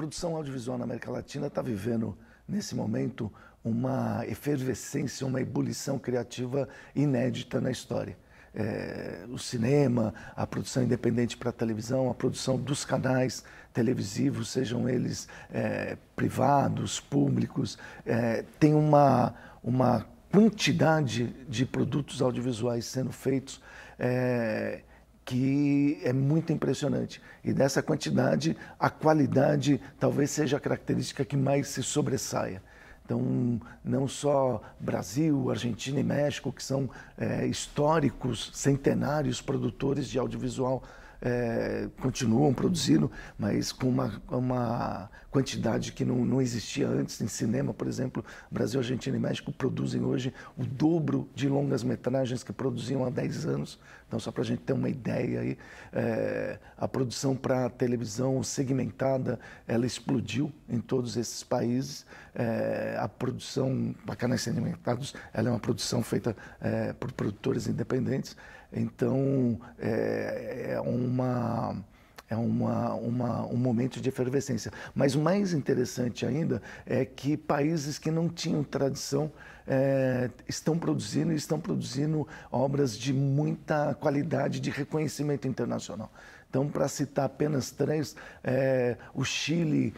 produção audiovisual na América Latina está vivendo, nesse momento, uma efervescência, uma ebulição criativa inédita na história. O cinema, a produção independente para a televisão, a produção dos canais televisivos, sejam eles privados, públicos, tem uma quantidade de produtos audiovisuais sendo feitos que é muito impressionante. E dessa quantidade, a qualidade talvez seja a característica que mais se sobressaia. Então, não só Brasil, Argentina e México, que são históricos, centenários produtores de audiovisual, continuam produzindo, mas com uma quantidade que não existia antes. Em cinema, por exemplo, Brasil, Argentina e México produzem hoje o dobro de longas-metragens que produziam há 10 anos. Então, só para a gente ter uma ideia aí, a produção para televisão segmentada, ela explodiu em todos esses países. A produção para canais segmentados, ela é uma produção feita por produtores independentes. Então, um momento de efervescência. Mas o mais interessante ainda é que países que não tinham tradição estão produzindo obras de muita qualidade, de reconhecimento internacional. Então, para citar apenas três, o Chile,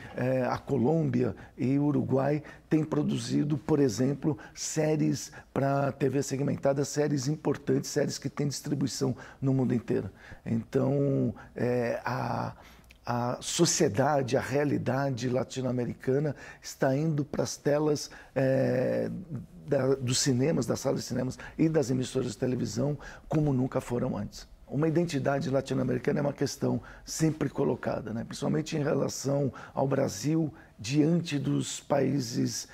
a Colômbia e o Uruguai têm produzido, por exemplo, séries para TV segmentada, séries importantes, séries que têm distribuição no mundo inteiro. Então, a sociedade, a realidade latino-americana está indo para as telas dos cinemas, das salas de cinemas e das emissoras de televisão como nunca foram antes. Uma identidade latino-americana é uma questão sempre colocada, né? Principalmente em relação ao Brasil diante dos países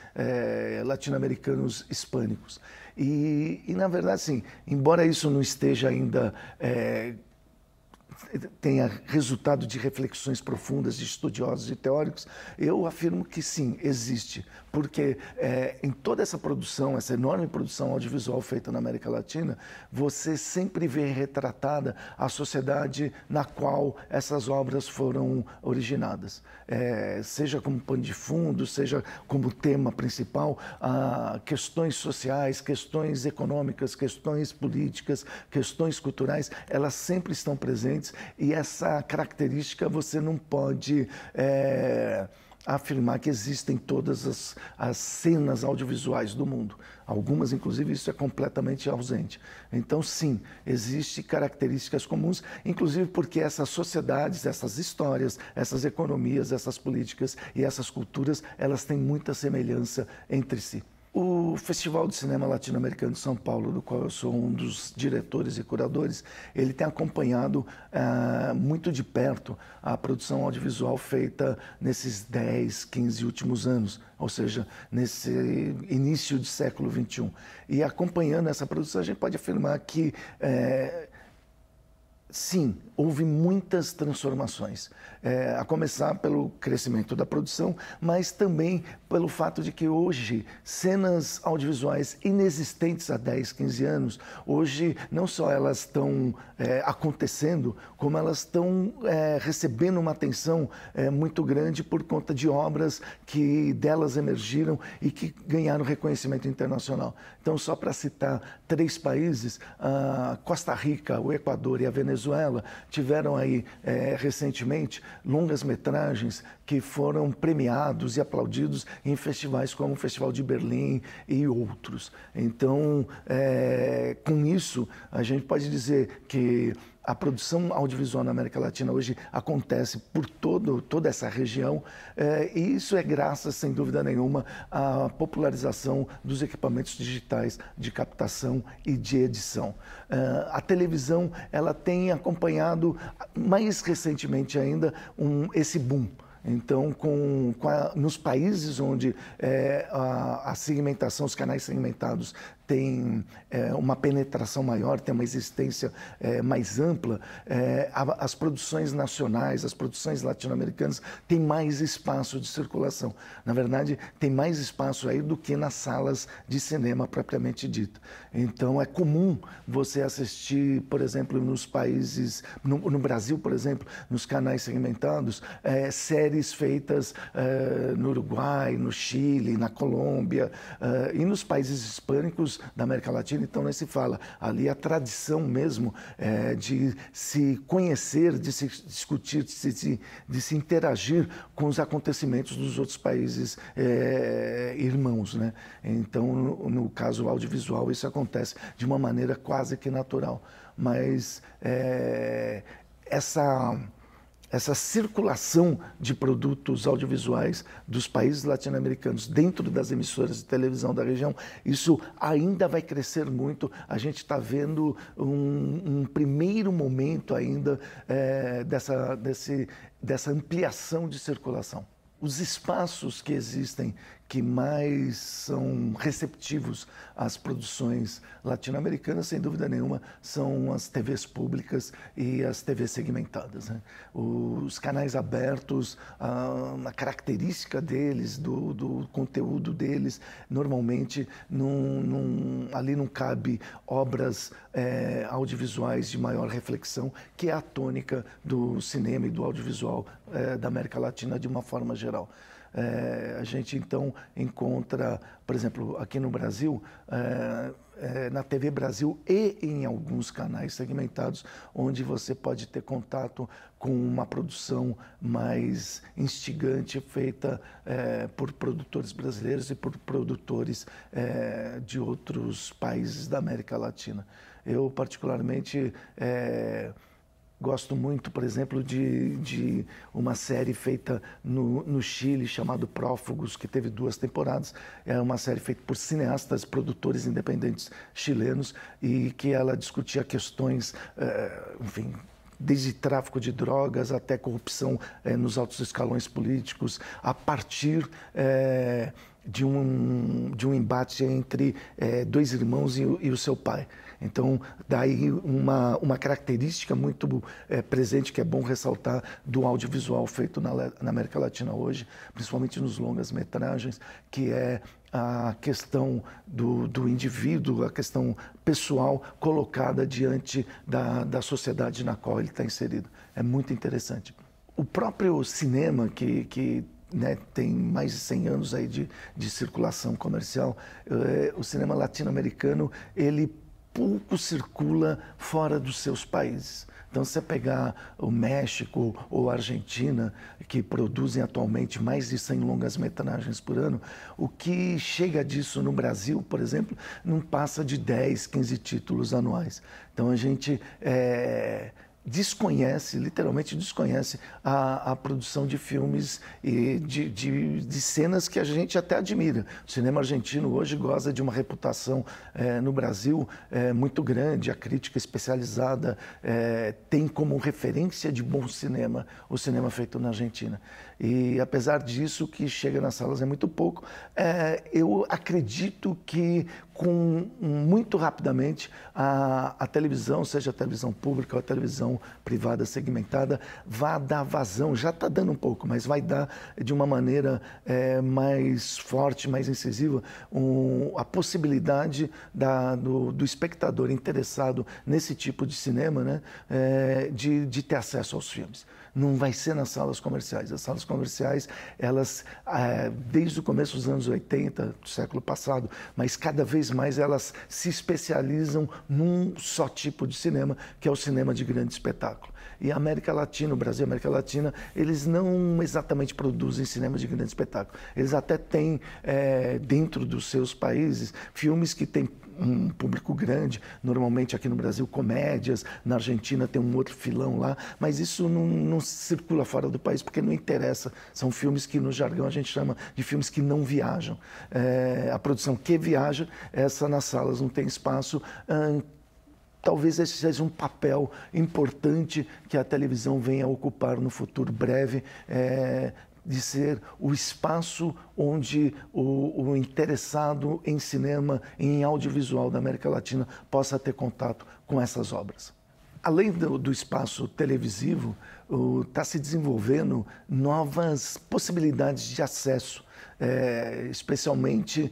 latino-americanos hispânicos. E, na verdade, assim, embora isso não esteja ainda tenha resultado de reflexões profundas de estudiosos e teóricos, eu afirmo que sim, existe. Porque em toda essa produção, essa enorme produção audiovisual feita na América Latina, você sempre vê retratada a sociedade na qual essas obras foram originadas. Seja como pano de fundo, seja como tema principal, questões sociais, questões econômicas, questões políticas, questões culturais, elas sempre estão presentes. E essa característica você não pode afirmar que existem todas as cenas audiovisuais do mundo. Algumas, inclusive, isso é completamente ausente. Então, sim, existem características comuns, inclusive porque essas sociedades, essas histórias, essas economias, essas políticas e essas culturas, elas têm muita semelhança entre si. O Festival de Cinema Latino-Americano de São Paulo, do qual eu sou um dos diretores e curadores, ele tem acompanhado muito de perto a produção audiovisual feita nesses 10, 15 últimos anos, ou seja, nesse início do século XXI. E acompanhando essa produção, a gente pode afirmar que sim, houve muitas transformações, a começar pelo crescimento da produção, mas também pelo fato de que hoje cenas audiovisuais inexistentes há 10, 15 anos, hoje não só elas estão acontecendo, como elas estão recebendo uma atenção muito grande por conta de obras que delas emergiram e que ganharam reconhecimento internacional. Então, só para citar 3 países, a Costa Rica, o Equador e a Venezuela, tiveram aí recentemente longas-metragens que foram premiados e aplaudidos em festivais como o Festival de Berlim e outros. Então, com isso, a gente pode dizer que a produção audiovisual na América Latina hoje acontece por toda essa região, e isso é graças, sem dúvida nenhuma, à popularização dos equipamentos digitais de captação e de edição. A televisão ela tem acompanhado, mais recentemente ainda, esse boom. Então, nos países onde a segmentação, os canais segmentados tem uma penetração maior, tem uma existência mais ampla, as produções nacionais, as produções latino-americanas têm mais espaço de circulação. Na verdade, tem mais espaço aí do que nas salas de cinema propriamente dito. Então, é comum você assistir, por exemplo, nos países, no Brasil, por exemplo, nos canais segmentados, séries feitas no Uruguai, no Chile, na Colômbia e nos países hispânicos da América Latina. Então, nem se fala. Ali a tradição mesmo de se conhecer, de se discutir, de se interagir com os acontecimentos dos outros países irmãos, né? Então, no caso audiovisual, isso acontece de uma maneira quase que natural. Mas essa circulação de produtos audiovisuais dos países latino-americanos dentro das emissoras de televisão da região, isso ainda vai crescer muito. A gente está vendo um primeiro momento ainda dessa ampliação de circulação. Os espaços que existem que mais são receptivos às produções latino-americanas, sem dúvida nenhuma, são as TVs públicas e as TVs segmentadas, né? Os canais abertos, a característica deles, do conteúdo deles, normalmente ali não cabe obras audiovisuais de maior reflexão, que é a tônica do cinema e do audiovisual da América Latina de uma forma geral. A gente então encontra, por exemplo, aqui no Brasil, na TV Brasil e em alguns canais segmentados, onde você pode ter contato com uma produção mais instigante feita por produtores brasileiros e por produtores de outros países da América Latina. Eu, particularmente, gosto muito, por exemplo, de uma série feita no Chile, chamada Prófugos, que teve 2 temporadas. É uma série feita por cineastas, produtores independentes chilenos, e que ela discutia questões, enfim, desde tráfico de drogas até corrupção nos altos escalões políticos, a partir de um embate entre 2 irmãos e o seu pai. Então, daí uma característica muito presente, que é bom ressaltar, do audiovisual feito na América Latina hoje, principalmente nos longas-metragens, que é a questão do indivíduo, a questão pessoal colocada diante da sociedade na qual ele está inserido. É muito interessante. O próprio cinema, que tem mais de 100 anos aí de circulação comercial, o cinema latino-americano, ele pouco circula fora dos seus países. Então, se você pegar o México ou a Argentina, que produzem atualmente mais de 100 longas-metragens por ano, o que chega disso no Brasil, por exemplo, não passa de 10, 15 títulos anuais. Então, a gente literalmente desconhece a produção de filmes e de cenas que a gente até admira. O cinema argentino hoje goza de uma reputação no Brasil muito grande. A crítica especializada tem como referência de bom cinema o cinema feito na Argentina. E apesar disso, o que chega nas salas é muito pouco. Eu acredito que muito rapidamente a televisão, seja a televisão pública ou a televisão privada segmentada, vai dar vazão, já está dando um pouco, mas vai dar de uma maneira mais forte, mais incisiva, a possibilidade do espectador interessado nesse tipo de cinema, né, de ter acesso aos filmes. Não vai ser nas salas comerciais. As salas comerciais, elas, desde o começo dos anos 80, do século passado, mas cada vez mais elas se especializam num só tipo de cinema, que é o cinema de grande espetáculo. E a América Latina, o Brasil e a América Latina, eles não exatamente produzem cinema de grande espetáculo. Eles até têm, dentro dos seus países, filmes que têm um público grande, normalmente aqui no Brasil comédias, na Argentina tem um outro filão lá, mas isso não circula fora do país porque não interessa. São filmes que no jargão a gente chama de filmes que não viajam. A produção que viaja, essa nas salas não tem espaço. Talvez esse seja um papel importante que a televisão venha a ocupar no futuro breve, de ser o espaço onde o interessado em cinema, em audiovisual da América Latina possa ter contato com essas obras. Além do espaço televisivo, está se desenvolvendo novas possibilidades de acesso, especialmente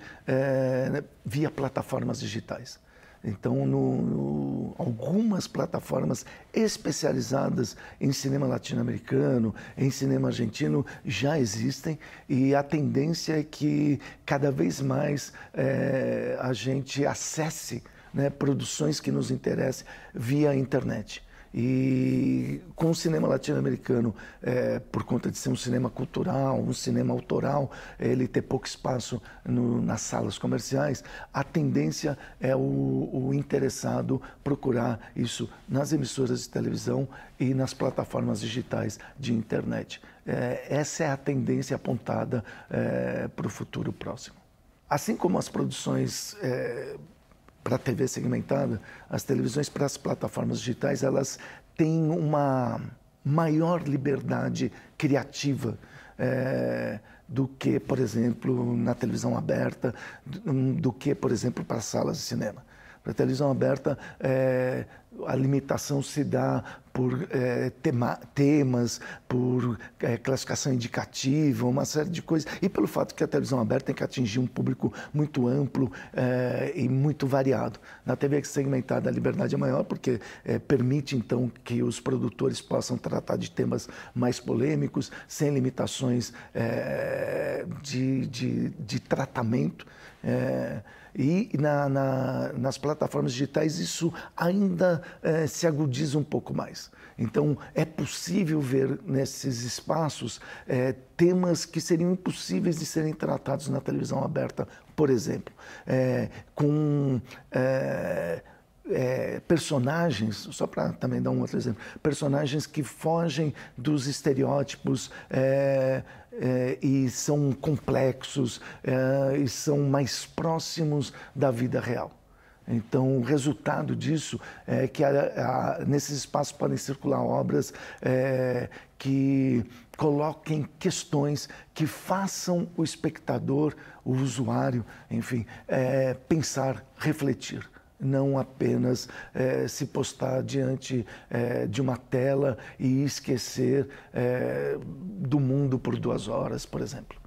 via plataformas digitais. Então, algumas plataformas especializadas em cinema latino-americano, em cinema argentino, já existem, e a tendência é que cada vez mais a gente acesse, né, produções que nos interessem via internet. E com o cinema latino-americano, por conta de ser um cinema cultural, um cinema autoral, ele ter pouco espaço nas salas comerciais, a tendência é o interessado procurar isso nas emissoras de televisão e nas plataformas digitais de internet. Essa é a tendência apontada para o futuro próximo. Assim como as produções para a TV segmentada, as televisões para as plataformas digitais, elas têm uma maior liberdade criativa do que, por exemplo, na televisão aberta, do que, por exemplo, para as salas de cinema. Para a televisão aberta, a limitação se dá por temas, por classificação indicativa, uma série de coisas. E pelo fato que a televisão aberta tem que atingir um público muito amplo e muito variado. Na TV segmentada, a liberdade é maior, porque permite, então, que os produtores possam tratar de temas mais polêmicos, sem limitações de tratamento. E nas plataformas digitais isso ainda se agudiza um pouco mais. Então, é possível ver nesses espaços temas que seriam impossíveis de serem tratados na televisão aberta, por exemplo, com personagens, só para também dar um outro exemplo, personagens que fogem dos estereótipos e são complexos e são mais próximos da vida real. Então, o resultado disso é que nesses espaços podem circular obras que coloquem questões que façam o espectador, o usuário, enfim, pensar, refletir. Não apenas se postar diante de uma tela e esquecer do mundo por 2 horas, por exemplo.